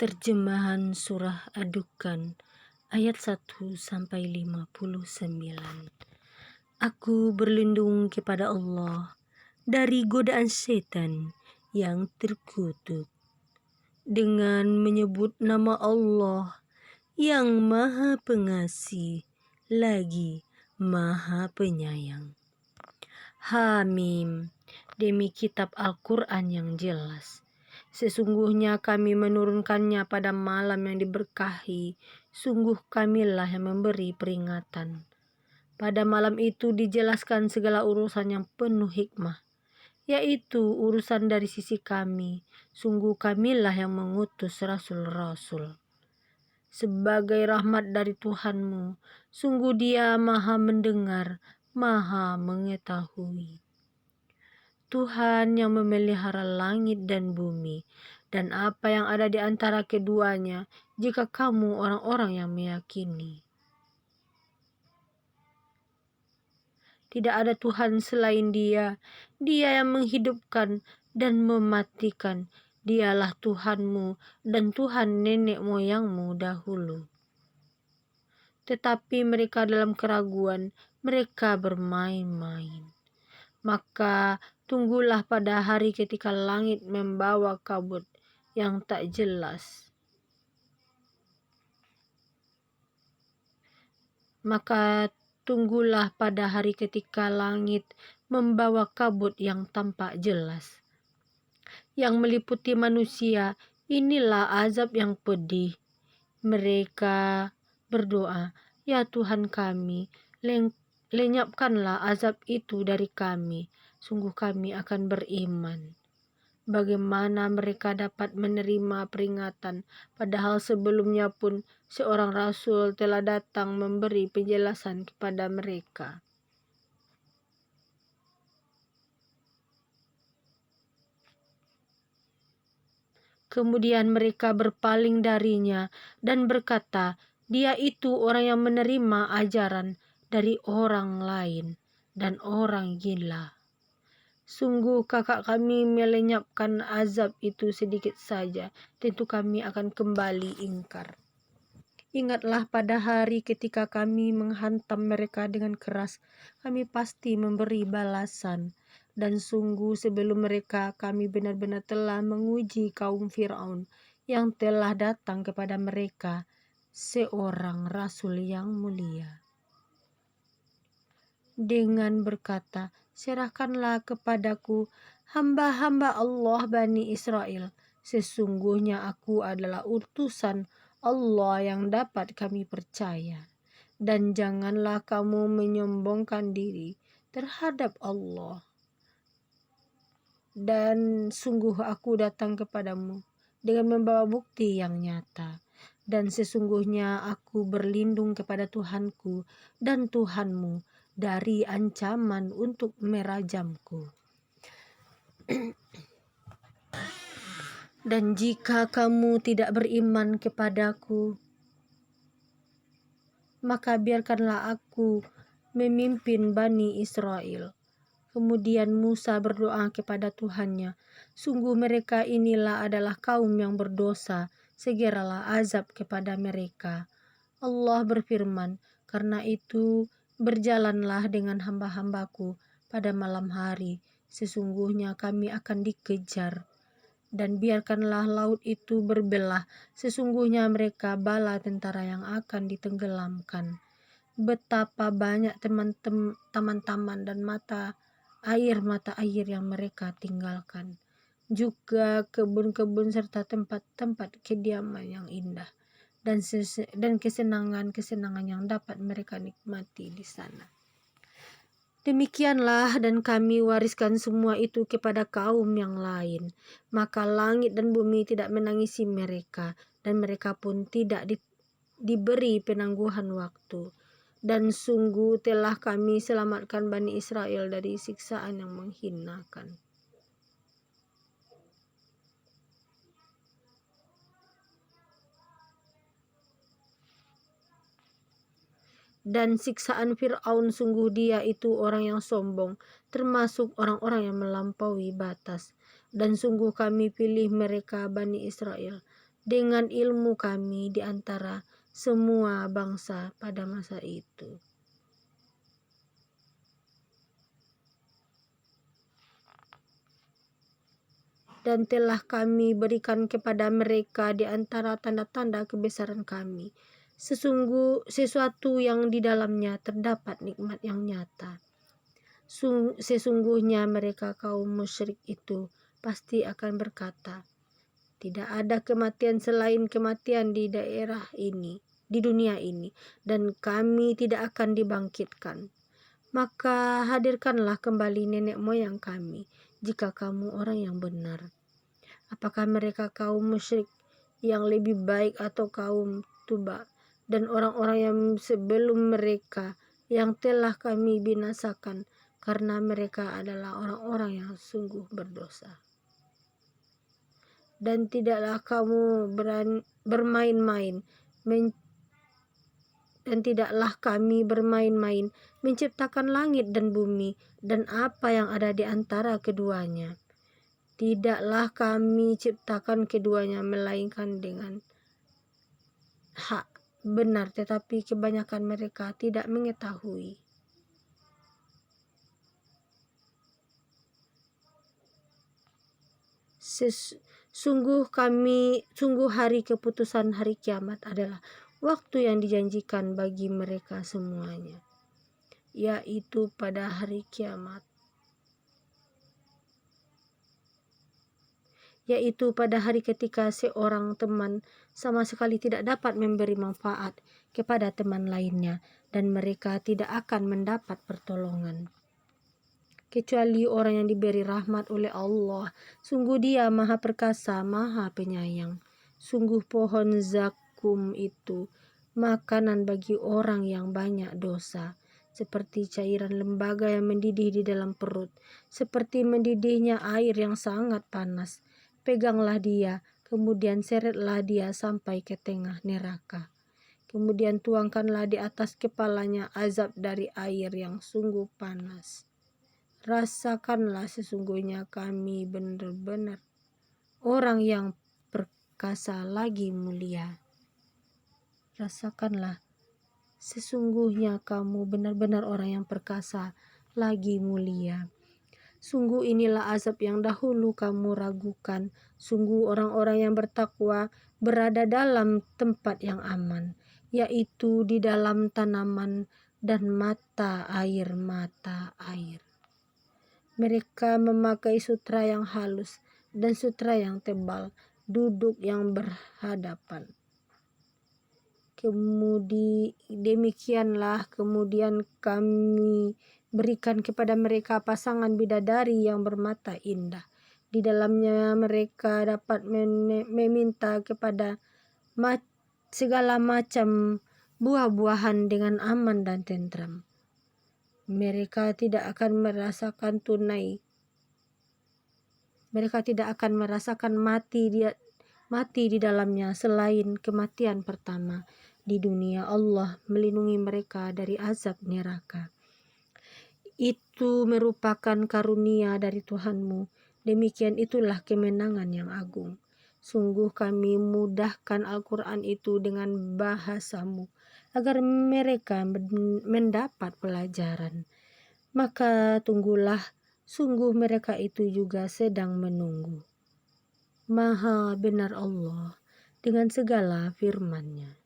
Terjemahan Surah Ad-Dukhan ayat 1-59. Aku berlindung kepada Allah dari godaan setan yang terkutuk dengan menyebut nama Allah yang Maha Pengasih lagi Maha Penyayang. Hamim, demi kitab Al-Quran yang jelas. Sesungguhnya kami menurunkannya pada malam yang diberkahi. Sungguh kamilah yang memberi peringatan. Pada malam itu dijelaskan segala urusan yang penuh hikmah, yaitu urusan dari sisi kami. Sungguh kamilah yang mengutus rasul-rasul sebagai rahmat dari Tuhanmu. Sungguh Dia Maha Mendengar, Maha Mengetahui. Tuhan yang memelihara langit dan bumi, dan apa yang ada di antara keduanya, jika kamu orang-orang yang meyakini. Tidak ada Tuhan selain Dia, Dia yang menghidupkan dan mematikan. Dialah Tuhanmu dan Tuhan nenek moyangmu dahulu. Tetapi mereka dalam keraguan, mereka bermain-main. Maka tunggulah pada hari ketika langit membawa kabut yang tak jelas. Maka tunggulah pada hari ketika langit membawa kabut yang tampak jelas, yang meliputi manusia. Inilah azab yang pedih. Mereka berdoa, "Ya Tuhan kami, lenyapkanlah azab itu dari kami. Sungguh kami akan beriman." Bagaimana mereka dapat menerima peringatan, padahal sebelumnya pun seorang rasul telah datang memberi penjelasan kepada mereka. Kemudian mereka berpaling darinya dan berkata, "Dia itu orang yang menerima ajaran dari orang lain dan orang gila." Sungguh kakak kami melenyapkan azab itu sedikit saja, tentu kami akan kembali ingkar. Ingatlah pada hari ketika kami menghantam mereka dengan keras, kami pasti memberi balasan. Dan sungguh sebelum mereka kami benar-benar telah menguji kaum Fir'aun yang telah datang kepada mereka seorang rasul yang mulia dengan berkata, "Serahkanlah kepadaku hamba-hamba Allah Bani Israel. Sesungguhnya aku adalah utusan Allah yang dapat kami percaya. Dan janganlah kamu menyombongkan diri terhadap Allah. Dan sungguh aku datang kepadamu dengan membawa bukti yang nyata. Dan sesungguhnya aku berlindung kepada Tuhanku dan Tuhanmu dari ancaman untuk merajamku. Dan jika kamu tidak beriman kepadaku, maka biarkanlah aku memimpin Bani Israel." Kemudian Musa berdoa kepada Tuhannya, "Sungguh mereka inilah adalah kaum yang berdosa, segeralah azab kepada mereka." Allah berfirman, "Karena itu berjalanlah dengan hamba-hambaku pada malam hari, sesungguhnya kami akan dikejar. Dan biarkanlah laut itu berbelah, sesungguhnya mereka bala tentara yang akan ditenggelamkan." Betapa banyak teman-teman dan mata air yang mereka tinggalkan, juga kebun-kebun serta tempat-tempat kediaman yang indah, dan kesenangan-kesenangan yang dapat mereka nikmati di sana. Demikianlah, dan kami wariskan semua itu kepada kaum yang lain. Maka langit dan bumi tidak menangisi mereka, dan mereka pun tidak diberi penangguhan waktu. Dan sungguh telah kami selamatkan Bani Israel dari siksaan yang menghinakan. Dan siksaan Fir'aun, sungguh dia itu orang yang sombong, termasuk orang-orang yang melampaui batas. Dan sungguh kami pilih mereka Bani Israel dengan ilmu kami di antara semua bangsa pada masa itu. Dan telah kami berikan kepada mereka di antara tanda-tanda kebesaran kami sesuatu yang di dalamnya terdapat nikmat yang nyata. Sesungguhnya mereka kaum musyrik itu pasti akan berkata, tidak ada kematian selain kematian di daerah ini, di dunia ini, dan kami tidak akan dibangkitkan. Maka hadirkanlah kembali nenek moyang kami, jika kamu orang yang benar. Apakah mereka kaum musyrik yang lebih baik atau kaum Tuba dan orang-orang yang sebelum mereka yang telah kami binasakan karena mereka adalah orang-orang yang sungguh berdosa. Dan tidaklah kamu bermain-main dan tidaklah kami bermain-main menciptakan langit dan bumi dan apa yang ada di antara keduanya. Tidaklah kami ciptakan keduanya melainkan dengan hak benar, tetapi kebanyakan mereka tidak mengetahui. Sungguh hari keputusan hari kiamat adalah waktu yang dijanjikan bagi mereka semuanya, yaitu pada hari kiamat. Yaitu pada hari ketika seorang teman sama sekali tidak dapat memberi manfaat kepada teman lainnya dan mereka tidak akan mendapat pertolongan. Kecuali orang yang diberi rahmat oleh Allah. Sungguh Dia Maha Perkasa, Maha Penyayang. Sungguh pohon zakum itu makanan bagi orang yang banyak dosa, seperti cairan lembaga yang mendidih di dalam perut, seperti mendidihnya air yang sangat panas. Peganglah dia, kemudian seretlah dia sampai ke tengah neraka. Kemudian tuangkanlah di atas kepalanya azab dari air yang sungguh panas. Rasakanlah, sesungguhnya kami benar-benar orang yang perkasa lagi mulia. Rasakanlah, sesungguhnya kamu benar-benar orang yang perkasa lagi mulia. Sungguh inilah azab yang dahulu kamu ragukan. Sungguh orang-orang yang bertakwa berada dalam tempat yang aman, yaitu di dalam tanaman dan mata air. Mereka memakai sutra yang halus dan sutra yang tebal, duduk yang berhadapan. Kemudian kami berikan kepada mereka pasangan bidadari yang bermata indah. Di dalamnya mereka dapat meminta kepada segala macam buah-buahan dengan aman dan tentram. Mereka tidak akan merasakan mati di dalamnya selain kematian pertama. Di dunia Allah melindungi mereka dari azab neraka. Itu merupakan karunia dari Tuhanmu. Demikian itulah kemenangan yang agung. Sungguh kami mudahkan Al-Quran itu dengan bahasamu, agar mereka mendapat pelajaran. Maka tunggulah, sungguh mereka itu juga sedang menunggu. Maha benar Allah dengan segala firman-Nya.